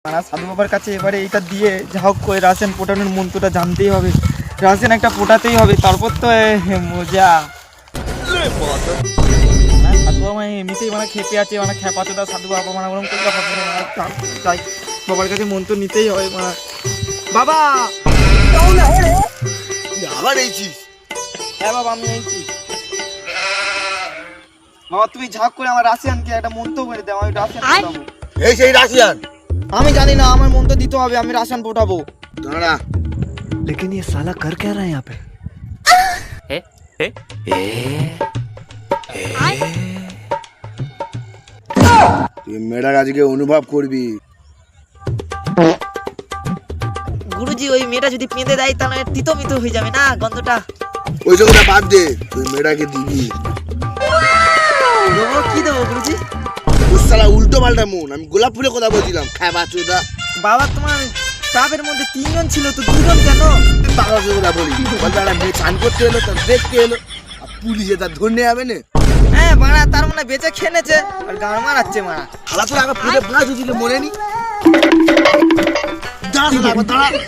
মারা সাধু বাবার কাছে এবারে এইটা দিয়ে যা হোক করে রাশিয়ান পোটানোর মন্ত্রটা জানতেই হবে, রাশিয়ান একটা পোটাতেই হবে, তারপর তো মজা। সাধু বাবা এমনিতেই মানে খেপে আছে, মানে খেপাতে দাও সাধু বাবা, মানে ওরকম করলে হবে না, তাই বাবার কাছে মন্ত্র নিতেই হবে। মানে বাবা আবার এইছিস? হ্যাঁ বাবা আমি এইছি। বাবা তুমি ঝাঁক করে আমার রাশিয়ানকে একটা মন্ত্র করে দাও, আমি রাশিয়ান পোটাবো। এই সেই রাশিয়ান? আমি জানি না, আমার মন্ত্র দিতে হবে, আমি রাশিয়ান পোটাবো। দাঁড়া। लेकिन ये साला कर क्या रहा है यहाँ पे? তুই মেয়েটার আজকে অনুভব করবি। গুরুজি ওই মেয়েটা যদি পেঁদে দেয় তাহলে তিতো মিতো হয়ে যাবে না গন্ধটা। ওই কথাটা বাদ দে, তুই মেয়েটাকে দিবি। দেবো কি দেবো গুরুজি? তোর শালা উল্টো পাল্টা মন, আমি গোলাপ ফুলের কথা বলছিলাম। খাবা চোদা। বাবা তোমার ট্রাবের মধ্যে 3 জন ছিল তো 2 জন কেন? বাবা কথা বলি, বলতে একটা মেয়ে চান করতে এলো, তার দেখতে এলো, আর পুলিশে তার ধরনে যাবে না। হ্যাঁ মারা তার মানে বেঁচে খেনেছে আর গান মারাচ্ছে মারা। খালা তোর আগে ফুটে বাজ দিলে মনে নি। দাঁড়া দাঁড়া।